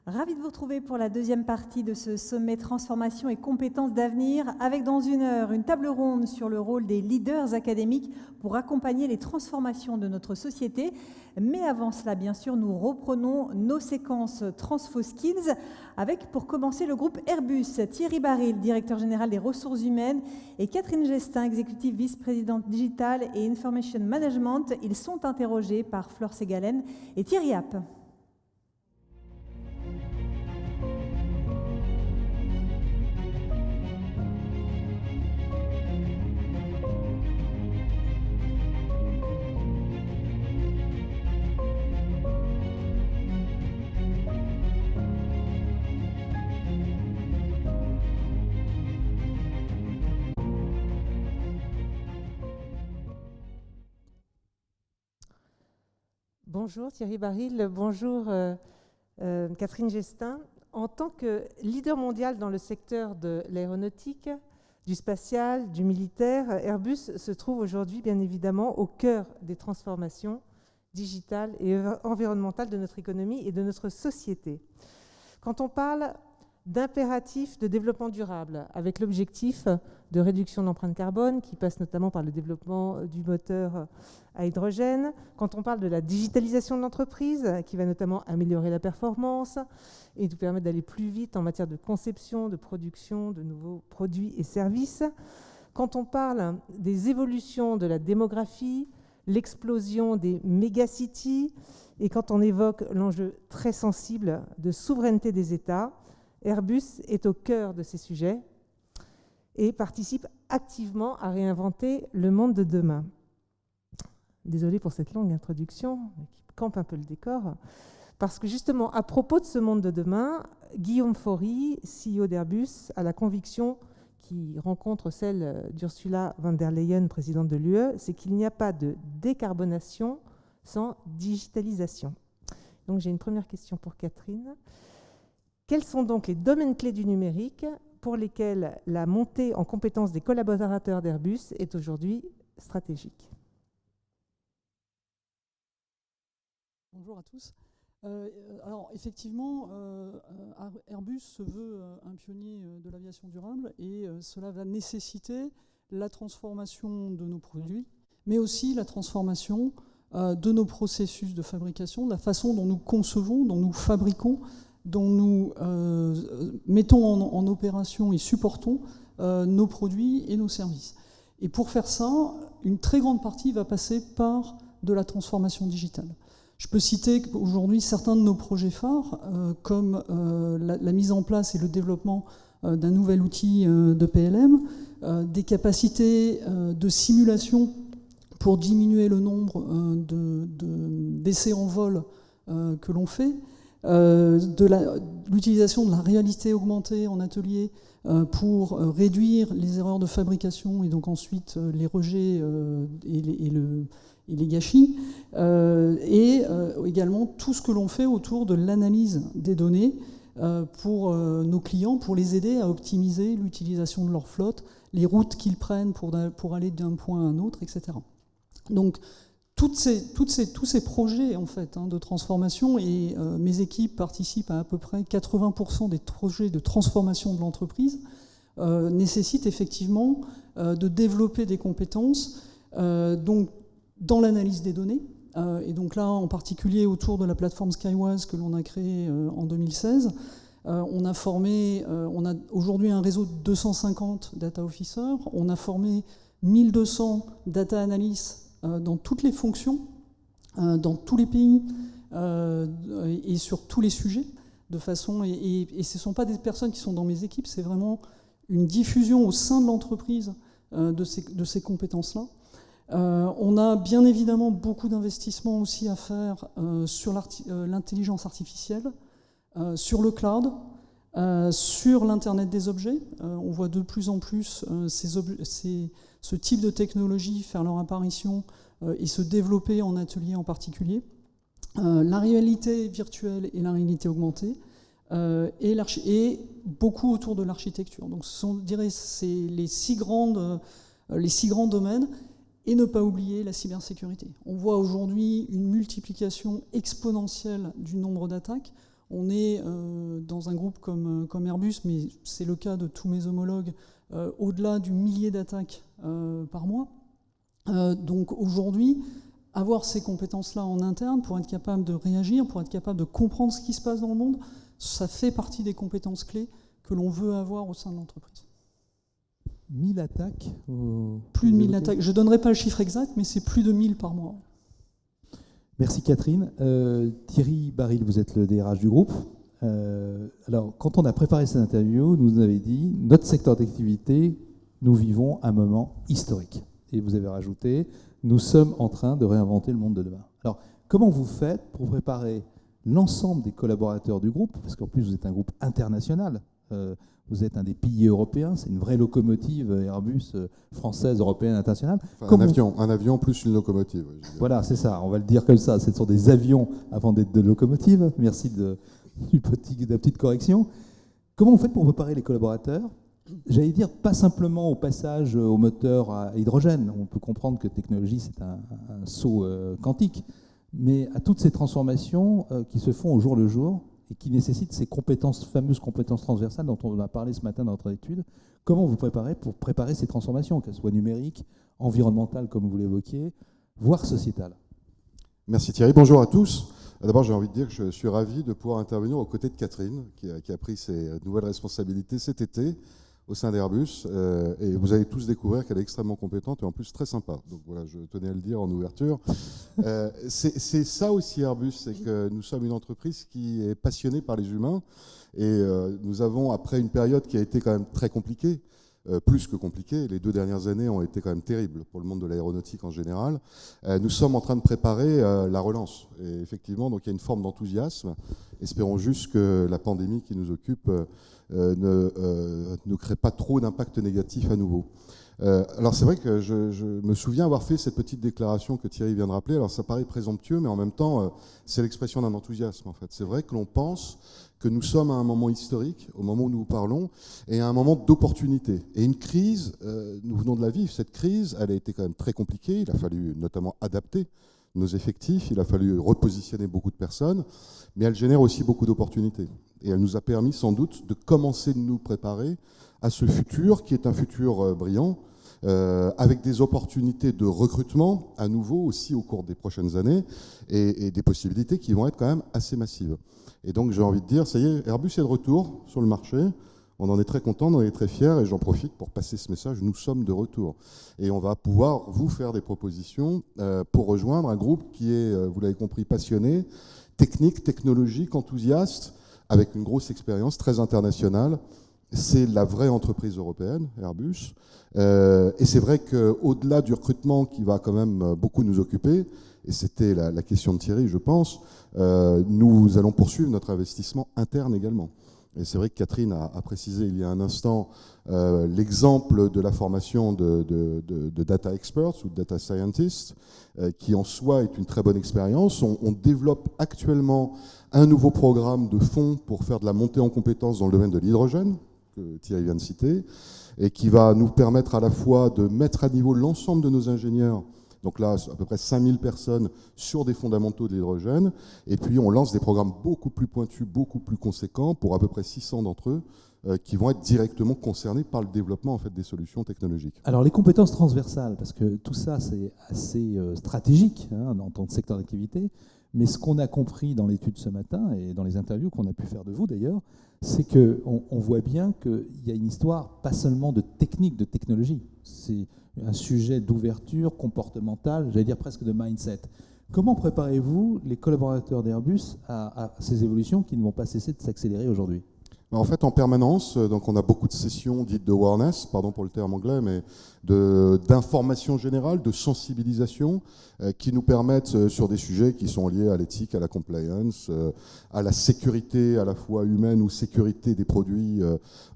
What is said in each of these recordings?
Ravi de vous retrouver pour la deuxième partie de ce sommet Transformation et compétences d'avenir, avec dans une heure une table ronde sur le rôle des leaders académiques pour accompagner les transformations de notre société. Mais avant cela, bien sûr, nous reprenons nos séquences Transfo Skills avec, pour commencer, le groupe Airbus. Thierry Baril, directeur général des ressources humaines, et Catherine Gestin, exécutive vice-présidente Digital et Information Management. Ils sont interrogés par Flore Ségalen et Thierry Happ. Bonjour Thierry Baril, bonjour Catherine Gestin. En tant que leader mondial dans le secteur de l'aéronautique, du spatial, du militaire, Airbus se trouve aujourd'hui bien évidemment au cœur des transformations digitales et environnementales de notre économie et de notre société. Quand on parle d'impératifs de développement durable, avec l'objectif de réduction de l'empreinte carbone, qui passe notamment par le développement du moteur à hydrogène, quand on parle de la digitalisation de l'entreprise, qui va notamment améliorer la performance et nous permettre d'aller plus vite en matière de conception, de production de nouveaux produits et services, quand on parle des évolutions de la démographie, l'explosion des mégacities, et quand on évoque l'enjeu très sensible de souveraineté des États, Airbus est au cœur de ces sujets et participe activement à réinventer le monde de demain. Désolée pour cette longue introduction, qui campe un peu le décor, parce que justement, à propos de ce monde de demain, Guillaume Faury, CEO d'Airbus, a la conviction qui rencontre celle d'Ursula von der Leyen, présidente de l'UE, c'est qu'il n'y a pas de décarbonation sans digitalisation. Donc j'ai une première question pour Catherine. Quels sont donc les domaines clés du numérique pour lesquels la montée en compétences des collaborateurs d'Airbus est aujourd'hui stratégique? Bonjour à tous. Alors effectivement, Airbus se veut un pionnier de l'aviation durable et cela va nécessiter la transformation de nos produits, mais aussi la transformation de nos processus de fabrication, de la façon dont nous concevons, dont nous fabriquons, dont nous mettons en opération et supportons nos produits et nos services. Et pour faire ça, une très grande partie va passer par de la transformation digitale. Je peux citer aujourd'hui certains de nos projets phares, comme la mise en place et le développement d'un nouvel outil de PLM, des capacités de simulation pour diminuer le nombre d'essais en vol que l'on fait, l'utilisation de la réalité augmentée en atelier pour réduire les erreurs de fabrication et donc ensuite les rejets et les gâchis, et également tout ce que l'on fait autour de l'analyse des données pour nos clients, pour les aider à optimiser l'utilisation de leur flotte, les routes qu'ils prennent pour aller d'un point à un autre, etc. Donc, tous ces projets en fait, de transformation, et mes équipes participent à peu près 80% des projets de transformation de l'entreprise, nécessitent effectivement de développer des compétences donc, dans l'analyse des données, et donc là en particulier autour de la plateforme Skywise que l'on a créée en 2016. On a aujourd'hui un réseau de 250 data officers, on a formé 1200 data analysts dans toutes les fonctions, dans tous les pays et sur tous les sujets, de façon et ce ne sont pas des personnes qui sont dans mes équipes, c'est vraiment une diffusion au sein de l'entreprise de ces compétences-là. On a bien évidemment beaucoup d'investissements aussi à faire sur l'intelligence artificielle, sur le cloud, sur l'Internet des objets. On voit de plus en plus ce type de technologie faire leur apparition et se développer en atelier en particulier. La réalité virtuelle et la réalité augmentée, et beaucoup autour de l'architecture. Donc ce sont, je dirais, c'est les six grands domaines, et ne pas oublier la cybersécurité. On voit aujourd'hui une multiplication exponentielle du nombre d'attaques. On est dans un groupe comme Airbus, mais c'est le cas de tous mes homologues, au-delà du millier d'attaques par mois. Donc aujourd'hui, avoir ces compétences-là en interne pour être capable de réagir, pour être capable de comprendre ce qui se passe dans le monde, ça fait partie des compétences clés que l'on veut avoir au sein de l'entreprise. 1000 attaques Plus de 1000 attaques. Je ne donnerai pas le chiffre exact, mais c'est plus de 1000 par mois. Merci Catherine. Thierry Baril, vous êtes le DRH du groupe. Alors, quand on a préparé cette interview, nous avez dit, notre secteur d'activité, nous vivons un moment historique. Et vous avez rajouté, nous sommes en train de réinventer le monde de demain. Alors, comment vous faites pour préparer l'ensemble des collaborateurs du groupe, parce qu'en plus vous êtes un groupe international, vous êtes un des piliers européens, c'est une vraie locomotive Airbus française, européenne, internationale. Enfin, un avion plus une locomotive. Voilà, c'est ça, on va le dire comme ça, ce sont des avions avant d'être des locomotives. Merci de la petite correction. Comment vous faites pour préparer les collaborateurs ? J'allais dire, pas simplement au passage au moteur à hydrogène, on peut comprendre que technologie c'est un saut quantique, mais à toutes ces transformations qui se font au jour le jour et qui nécessitent ces compétences, fameuses compétences transversales dont on a parlé ce matin dans notre étude. Comment vous préparez pour préparer ces transformations, qu'elles soient numériques, environnementales comme vous l'évoquiez, voire sociétales ? Merci Thierry, bonjour à tous. D'abord, j'ai envie de dire que je suis ravi de pouvoir intervenir aux côtés de Catherine, qui a pris ses nouvelles responsabilités cet été au sein d'Airbus. Et vous allez tous découvrir qu'elle est extrêmement compétente et en plus très sympa. Donc voilà, je tenais à le dire en ouverture. C'est ça aussi Airbus, c'est que nous sommes une entreprise qui est passionnée par les humains. Et nous avons, après une période qui a été quand même très compliquée, plus que compliquée, les 2 dernières années ont été quand même terribles pour le monde de l'aéronautique en général, nous sommes en train de préparer la relance. Et effectivement, donc il y a une forme d'enthousiasme. Espérons juste que la pandémie qui nous occupe ne crée pas trop d'impact négatif à nouveau. Alors c'est vrai que je me souviens avoir fait cette petite déclaration que Thierry vient de rappeler. Alors ça paraît présomptueux, mais en même temps, c'est l'expression d'un enthousiasme en fait. C'est vrai que l'on pense que nous sommes à un moment historique, au moment où nous parlons, et à un moment d'opportunité. Et une crise, nous venons de la vivre, cette crise, elle a été quand même très compliquée. Il a fallu notamment adapter nos effectifs, il a fallu repositionner beaucoup de personnes, mais elle génère aussi beaucoup d'opportunités. Et elle nous a permis sans doute de commencer de nous préparer à ce futur qui est un futur brillant, avec des opportunités de recrutement à nouveau aussi au cours des prochaines années et des possibilités qui vont être quand même assez massives. Et donc j'ai envie de dire, ça y est, Airbus est de retour sur le marché, on en est très content, on en est très fiers et j'en profite pour passer ce message, nous sommes de retour. Et on va pouvoir vous faire des propositions pour rejoindre un groupe qui est, vous l'avez compris, passionné, technique, technologique, enthousiaste, avec une grosse expérience très internationale. C'est la vraie entreprise européenne, Airbus. Et c'est vrai qu'au-delà du recrutement qui va quand même beaucoup nous occuper, et c'était la question de Thierry, je pense, nous allons poursuivre notre investissement interne également. Et c'est vrai que Catherine a précisé il y a un instant l'exemple de la formation de data experts ou data scientists, qui en soi est une très bonne expérience. On développe actuellement un nouveau programme de fonds pour faire de la montée en compétences dans le domaine de l'hydrogène, que Thierry vient de citer, et qui va nous permettre à la fois de mettre à niveau l'ensemble de nos ingénieurs, donc là, à peu près 5000 personnes sur des fondamentaux de l'hydrogène, et puis on lance des programmes beaucoup plus pointus, beaucoup plus conséquents, pour à peu près 600 d'entre eux, qui vont être directement concernés par le développement en fait, des solutions technologiques. Alors les compétences transversales, parce que tout ça c'est assez stratégique en tant que secteur d'activité, mais ce qu'on a compris dans l'étude ce matin et dans les interviews qu'on a pu faire de vous d'ailleurs, c'est qu'on voit bien qu'il y a une histoire pas seulement de technique, de technologie, c'est un sujet d'ouverture comportementale, j'allais dire presque de mindset. Comment préparez-vous les collaborateurs d'Airbus à ces évolutions qui ne vont pas cesser de s'accélérer aujourd'hui ? En fait, en permanence, donc on a beaucoup de sessions dites de awareness, pardon pour le terme anglais, mais d'information générale, de sensibilisation, qui nous permettent, sur des sujets qui sont liés à l'éthique, à la compliance, à la sécurité à la fois humaine ou sécurité des produits,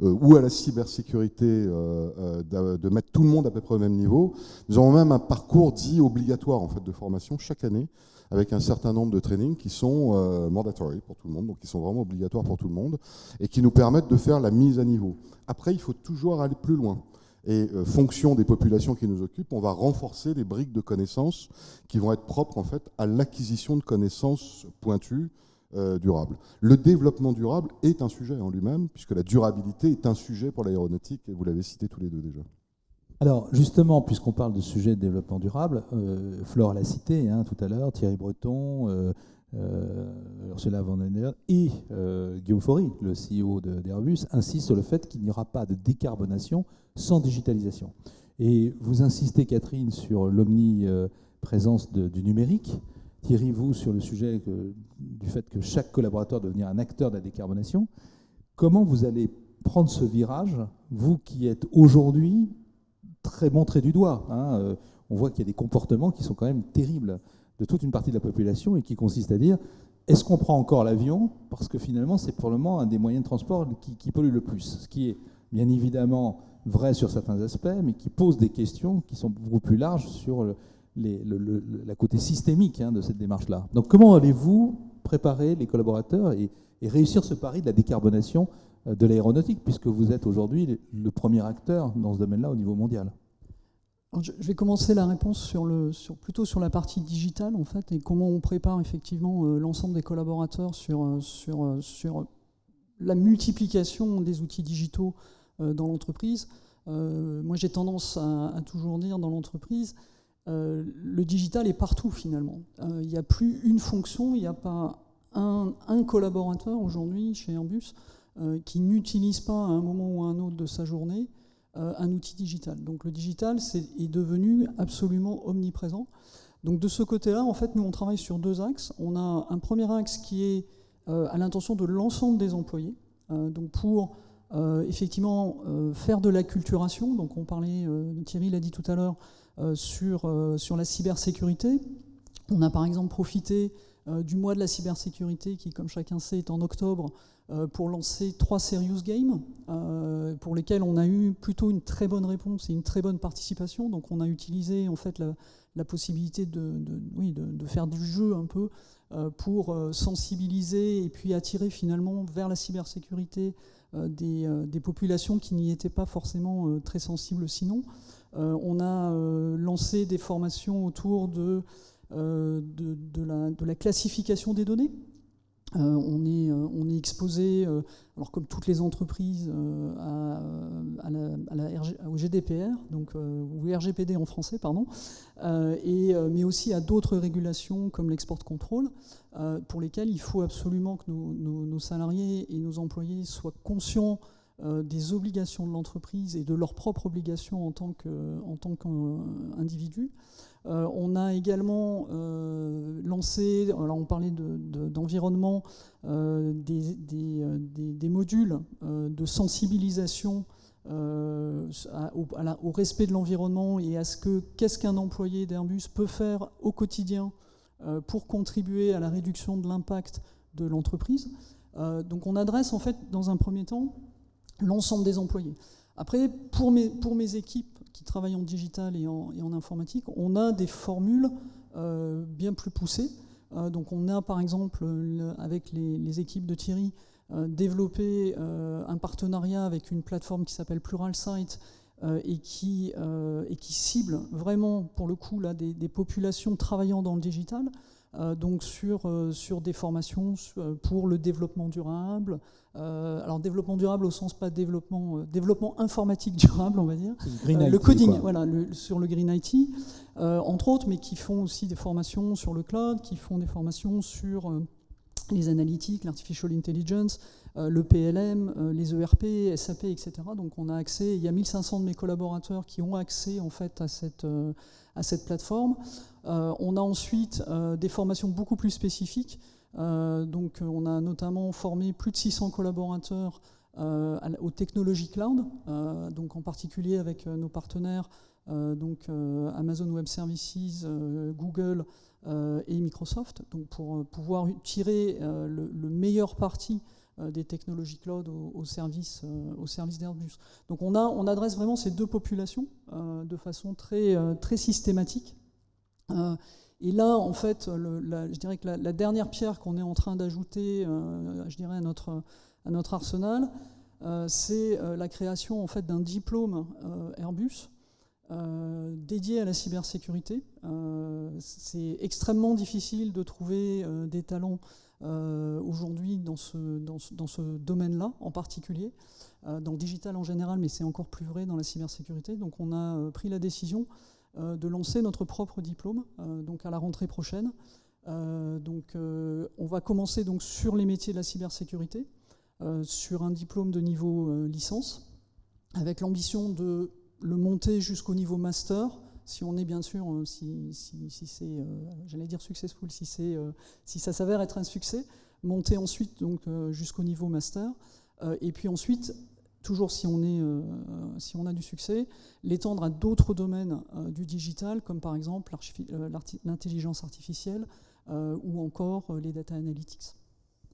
ou à la cybersécurité, de mettre tout le monde à peu près au même niveau. Nous avons même un parcours dit obligatoire en fait, de formation chaque année, avec un certain nombre de trainings qui sont mandatory pour tout le monde, donc qui sont vraiment obligatoires pour tout le monde, et qui nous permettent de faire la mise à niveau. Après, il faut toujours aller plus loin. Et fonction des populations qui nous occupent, on va renforcer les briques de connaissances qui vont être propres en fait, à l'acquisition de connaissances pointues durable. Le développement durable est un sujet en lui-même, puisque la durabilité est un sujet pour l'aéronautique, et vous l'avez cité tous les deux déjà. Alors justement, puisqu'on parle de sujet de développement durable, Flore l'a cité tout à l'heure, Thierry Breton, Ursula von der Leyen et Guillaume Faury, le CEO d'Airbus, insistent sur le fait qu'il n'y aura pas de décarbonation sans digitalisation. Et vous insistez, Catherine, sur l'omniprésence du numérique. Thierry, vous, sur le sujet du fait que chaque collaborateur doit devenir un acteur de la décarbonation. Comment vous allez prendre ce virage, vous qui êtes aujourd'hui très montré du doigt, on voit qu'il y a des comportements qui sont quand même terribles de toute une partie de la population et qui consistent à dire est-ce qu'on prend encore l'avion parce que finalement c'est pour le moment un des moyens de transport qui pollue le plus, ce qui est bien évidemment vrai sur certains aspects, mais qui pose des questions qui sont beaucoup plus larges sur la côté systémique de cette démarche-là. Donc comment allez-vous préparer les collaborateurs et réussir ce pari de la décarbonation de l'aéronautique, puisque vous êtes aujourd'hui le premier acteur dans ce domaine-là au niveau mondial? Je vais commencer la réponse plutôt sur la partie digitale, en fait, et comment on prépare effectivement l'ensemble des collaborateurs sur la multiplication des outils digitaux dans l'entreprise. Moi, j'ai tendance à toujours dire dans l'entreprise, le digital est partout finalement. Il n'y a plus une fonction, il n'y a pas un collaborateur aujourd'hui chez Airbus qui n'utilise pas à un moment ou à un autre de sa journée un outil digital. Donc le digital est devenu absolument omniprésent. Donc de ce côté-là, en fait, nous on travaille sur deux axes. On a un premier axe qui est à l'intention de l'ensemble des employés, donc pour effectivement faire de l'acculturation. Donc on parlait, Thierry l'a dit tout à l'heure, sur la cybersécurité. On a par exemple profité du mois de la cybersécurité qui, comme chacun sait, est en octobre, pour lancer 3 Serious Games, pour lesquels on a eu plutôt une très bonne réponse et une très bonne participation. Donc on a utilisé en fait la possibilité de faire du jeu un peu pour sensibiliser et puis attirer finalement vers la cybersécurité des populations qui n'y étaient pas forcément très sensibles sinon. On a lancé des formations autour de la classification des données. On est exposé, alors comme toutes les entreprises, au GDPR, donc, ou RGPD en français, pardon, mais aussi à d'autres régulations comme l'export control, pour lesquelles il faut absolument que nos salariés et nos employés soient conscients des obligations de l'entreprise et de leurs propres obligations en tant qu'individu. On a également lancé, alors on parlait d'environnement, des modules de sensibilisation au respect de l'environnement et à qu'est-ce qu'un employé d'Airbus peut faire au quotidien pour contribuer à la réduction de l'impact de l'entreprise. Donc on adresse en fait dans un premier temps l'ensemble des employés. Après, pour mes équipes qui travaillent en digital et en informatique, on a des formules bien plus poussées. Donc on a par exemple, avec les équipes de Thierry, développé un partenariat avec une plateforme qui s'appelle Pluralsight et qui cible vraiment, pour le coup, là, des populations travaillant dans le digital, donc sur des formations pour le développement durable. Alors développement durable au sens pas développement informatique durable, on va dire. Le coding, voilà, sur le Green IT, entre autres, mais qui font aussi des formations sur le cloud, qui font des formations sur les analytiques, l'artificial intelligence, le PLM, les ERP, SAP, etc. Donc on a accès, il y a 1500 de mes collaborateurs qui ont accès en fait à cette plateforme. On a ensuite des formations beaucoup plus spécifiques. Donc on a notamment formé plus de 600 collaborateurs aux technologies cloud, donc en particulier avec nos partenaires donc Amazon Web Services, Google et Microsoft, donc pour pouvoir tirer le meilleur parti des technologies cloud au service d'Airbus. Donc on adresse vraiment ces deux populations de façon très, très systématique. Et là, en fait, je dirais que la dernière pierre qu'on est en train d'ajouter, je dirais, à notre arsenal, c'est la création en fait d'un diplôme Airbus dédié à la cybersécurité. C'est extrêmement difficile de trouver des talents aujourd'hui dans ce domaine-là en particulier, dans le digital en général, mais c'est encore plus vrai dans la cybersécurité. Donc on a pris la décision de lancer notre propre diplôme donc à la rentrée prochaine. On va commencer donc sur les métiers de la cybersécurité, sur un diplôme de niveau licence, avec l'ambition de le monter jusqu'au niveau master, si on est bien sûr, si c'est, j'allais dire successful, si ça s'avère être un succès, monter ensuite donc jusqu'au niveau master, et puis ensuite, toujours si on a du succès, l'étendre à d'autres domaines du digital, comme par exemple l'intelligence artificielle ou encore les data analytics.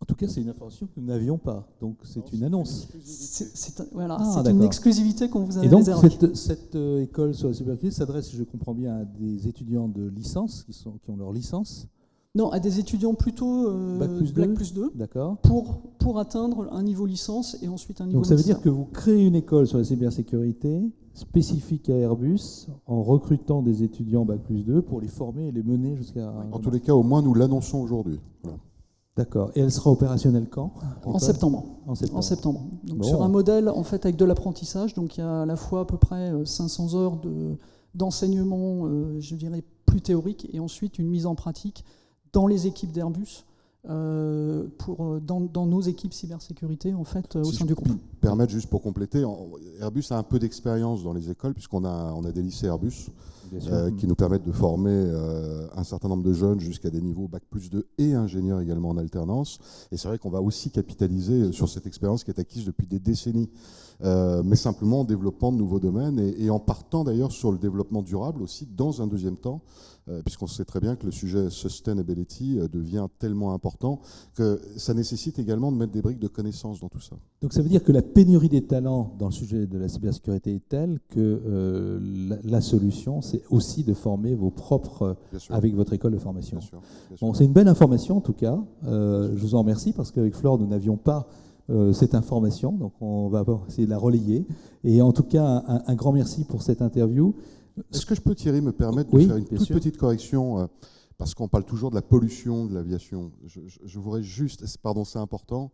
En tout cas, c'est une information que nous n'avions pas, donc c'est une annonce. C'est d'accord. une exclusivité qu'on vous a réservée. Et réservée. donc, cette école sur la cybersécurité s'adresse, si je comprends bien, à des étudiants de licence, qui ont leur licence. Non, à des étudiants plutôt Bac plus 2, d'accord. pour atteindre un niveau licence et ensuite un niveau Donc ça veut master. dire que vous créez une école sur la cybersécurité spécifique à Airbus en recrutant des étudiants Bac plus 2 pour les former et les mener jusqu'à... En tous les cas, au moins, nous l'annonçons aujourd'hui. Voilà. D'accord. Et elle sera opérationnelle quand? En septembre. En septembre. En septembre. Donc Bon. sur un modèle en fait avec de l'apprentissage, donc il y a à la fois à peu près 500 heures d'enseignement, je dirais plus théorique, et ensuite une mise en pratique dans les équipes d'Airbus, dans nos équipes cybersécurité en fait au sein du groupe. Permettre juste pour compléter, Airbus a un peu d'expérience dans les écoles puisqu'on a des lycées Airbus qui nous permettent de former un certain nombre de jeunes jusqu'à des niveaux Bac plus 2 et ingénieurs également en alternance. Et c'est vrai qu'on va aussi capitaliser sur cette expérience qui est acquise depuis des décennies, mais simplement en développant de nouveaux domaines et en partant d'ailleurs sur le développement durable aussi dans un deuxième temps, puisqu'on sait très bien que le sujet sustainability devient tellement important que ça nécessite également de mettre des briques de connaissances dans tout ça. Donc ça veut dire que la pénurie des talents dans le sujet de la cybersécurité est telle que la solution, c'est aussi de former vos propres, avec votre école de formation. Bien sûr. Bon, c'est une belle information en tout cas. Je vous en remercie parce qu'avec Flore, nous n'avions pas cette information, donc on va essayer de la relayer. Et en tout cas, un grand merci pour cette interview. Est-ce que je peux, Thierry, me permettre de faire une toute petite correction parce qu'on parle toujours de la pollution de l'aviation. Je voudrais juste, pardon, c'est important.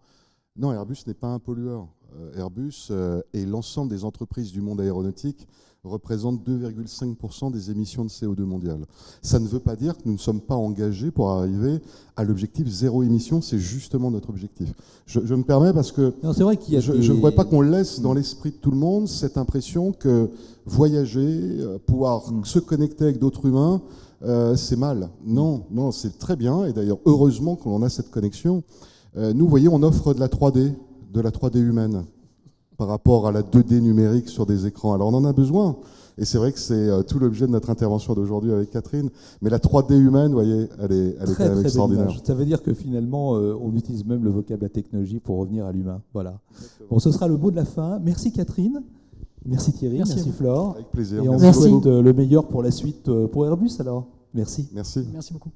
Non, Airbus n'est pas un pollueur. Airbus et l'ensemble des entreprises du monde aéronautique représentent 2,5% des émissions de CO2 mondiales. Ça ne veut pas dire que nous ne sommes pas engagés pour arriver à l'objectif zéro émission. C'est justement notre objectif. Je me permets parce que c'est vrai qu'il y a je ne voudrais pas qu'on laisse dans l'esprit de tout le monde cette impression que voyager, pouvoir se connecter avec d'autres humains, c'est mal. Non, c'est très bien. Et d'ailleurs, heureusement que l'on a cette connexion. Nous, vous voyez, on offre de la 3D humaine par rapport à la 2D numérique sur des écrans. Alors on en a besoin, et c'est vrai que c'est tout l'objet de notre intervention d'aujourd'hui avec Catherine, mais la 3D humaine, vous voyez, elle est quand même extraordinaire. Ça veut dire que finalement, on utilise même le vocable la technologie pour revenir à l'humain. Voilà. Bon, ce sera le mot de la fin. Merci Catherine, merci Thierry, merci Flore. Avec plaisir. Et on vous souhaite le meilleur pour la suite pour Airbus alors. Merci. Merci. Merci beaucoup.